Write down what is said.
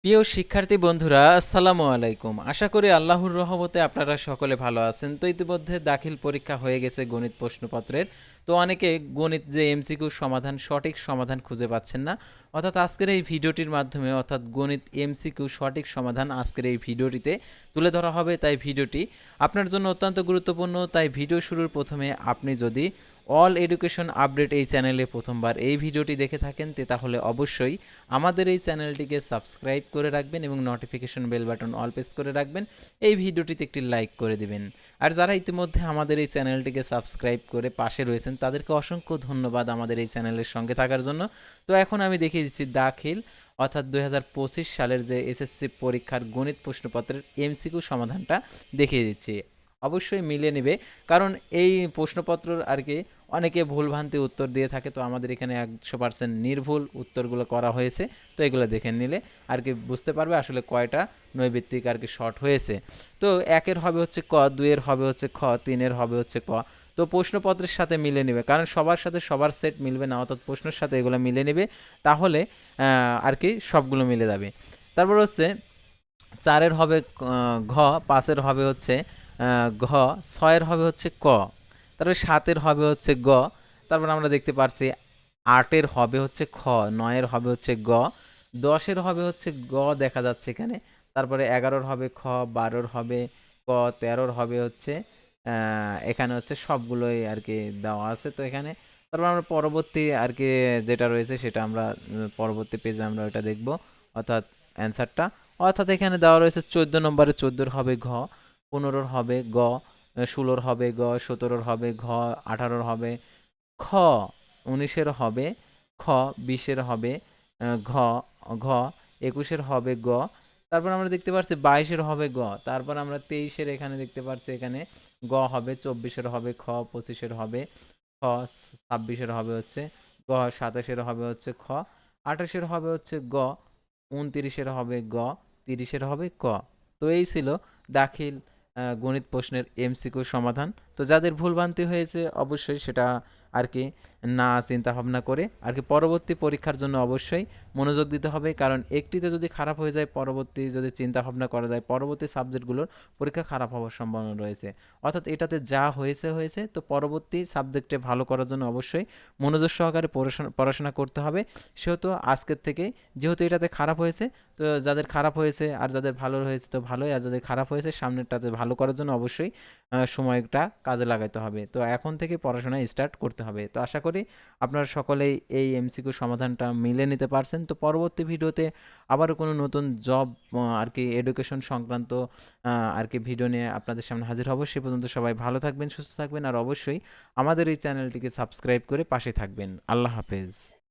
প্রিয় শিক্ষার্থী বন্ধুরা, আসসালামু আলাইকুম। আশা করি আল্লাহর রহমতে আপনারা সকলে ভালো আছেন। তো ইতিমধ্যে দাখিল পরীক্ষা হয়ে গেছে গণিত প্রশ্নপত্রের। তো অনেকে গণিত যে এমসিকিউ সমাধান, সঠিক সমাধান খুঁজে পাচ্ছেন না। অর্থাৎ আজকের এই ভিডিওটির মাধ্যমে অর্থাৎ গণিত এমসিকিউ সঠিক সমাধান আজকের এই ভিডিওটিতে তুলে ধরা হবে। তাই ভিডিওটি আপনার জন্য অত্যন্ত গুরুত্বপূর্ণ। তাই ভিডিও শুরুর প্রথমে আপনি যদি অল এডুকেশন আপডেট এই চ্যানেলে প্রথমবার এই ভিডিওটি দেখে থাকেন তাহলে অবশ্যই আমাদের এই চ্যানেলটিকে সাবস্ক্রাইব করে রাখবেন এবং notification bell button all press করে রাখবেন। এই ভিডিওটিতে একটি লাইক করে দিবেন। আর যারা ইতিমধ্যে আমাদের এই চ্যানেলটিকে সাবস্ক্রাইব করে পাশে রয়েছেন তাদেরকে অসংখ্য ধন্যবাদ আমাদের এই চ্যানেলের সঙ্গে থাকার জন্য। তো এখন আমি দেখিয়ে দিচ্ছি দাখিল অর্থাৎ 2025 সালের যে এসএসসি পরীক্ষার গণিত প্রশ্নপত্রের এমসিকিউ সমাধানটা দেখিয়ে দিচ্ছি। অবশ্যই মিলে নেবে, কারণ এই প্রশ্নপত্র আর কি অনেকে ভুলভ্রান্তি উত্তর দিয়ে থাকে। তো আমাদের এখানে 100% নির্ভুল উত্তরগুলো করা হয়েছে। তো এগুলো দেখে নিলে আর কি বুঝতে পারবে আসলে কয়টা নৈবিত্তিক আর কি শর্ট হয়েছে। তো 1-এর হবে হচ্ছে ক, 2-এর হবে হচ্ছে খ, 3-এর হবে হচ্ছে ক। তো প্রশ্নপত্রের সাথে মিলে নেবে, কারণ সবার সাথে সবার সেট মিলবে না, অর্থাৎ প্রশ্নের সাথে এগুলো মিলে নেবে, তাহলে আর কি সবগুলো মিলে যাবে। তারপর হচ্ছে 4-এর হবে ঘ, 5-এর হবে হচ্ছে ঘ, 6-এর হবে হচ্ছে ক, তারপরে 7-এর হবে হচ্ছে গ, তারপর আমরা দেখতে পারছি 8-এর হবে হচ্ছে খ, 9-এর হবে হচ্ছে গ, 10-এর হবে হচ্ছে গ দেখা যাচ্ছে এখানে, তারপরে 11-এর হবে খ, 12-এর হবে ক, 13-এর হবে হচ্ছে এখানে হচ্ছে সবগুলোই আর কি দেওয়া আছে। তো এখানে তারপর আমরা পরবর্তী আর কি যেটা রয়েছে সেটা আমরা পরবর্তী পেজে আমরা ওটা দেখব, অর্থাৎ অ্যান্সারটা। অর্থাৎ এখানে দেওয়া রয়েছে 14 নম্বরে 14-এর হবে ঘ, 15-এর হবে গ, 16-এর হবে গ, 17-এর হবে ঘ, 18-এর হবে খ, 19-এর হবে খ, 20-এর হবে ঘ ঘ, 21-এর হবে গ, তারপর আমরা দেখতে পাচ্ছি 22-এর হবে গ, তারপর আমরা 23-এর এখানে দেখতে পাচ্ছি এখানে গ হবে, 24-এর হবে খ, 25-এর হবে খ, 26-এর হবে হচ্ছে গ, 27-এর হবে হচ্ছে খ, 28-এর হবে হচ্ছে গ, 29-এর হবে গ, 30-এর হবে ক। তো এই ছিল দাখিল গণিত প্রশ্নের এমসিকিউ সমাধান। তো যাদের ভুলভ্রান্তি হয়েছে অবশ্যই সেটা আর কি না চিন্তা ভাবনা করে আর কি পরবর্তী পরীক্ষার জন্য অবশ্যই মনোযোগ দিতে হবে, কারণ একটিতে যদি খারাপ হয়ে যায় পরবর্তী যদি চিন্তা ভাবনা করা যায় পরবর্তী সাবজেক্টগুলোর পরীক্ষা খারাপ হওয়ার সম্ভাবনা রয়েছে। অর্থাৎ এটাতে যা হয়েছে হয়েছে, তো পরবর্তী সাবজেক্টে ভালো করার জন্য অবশ্যই মনোযোগ সহকারে পড়াশোনা করতে হবে। সেহেতু আজকের থেকে যেহেতু এটাতে খারাপ হয়েছে, তো যাদের খারাপ হয়েছে আর যাদের ভালো হয়েছে তো ভালোই, আর যাদের খারাপ হয়েছে সামনেরটাতে ভালো করার জন্য অবশ্যই সময়টা কাজে লাগাতে হবে। তো এখন থেকে পড়াশোনা স্টার্ট করতে হবে। তো আশা করি আপনারা সকলেই এই এমসিকিউ সমাধানটা মিলে নিতে পারছেন। তো পরবর্তী ভিডিওতে আবারও কোনো নতুন জব আর কি এডুকেশন সংক্রান্ত আর কি ভিডিও নিয়ে আপনাদের সামনে হাজির হব। সে পর্যন্ত সবাই ভালো থাকবেন, সুস্থ থাকবেন, আর অবশ্যই আমাদের এই চ্যানেলটিকে সাবস্ক্রাইব করে পাশে থাকবেন। আল্লাহ হাফেজ।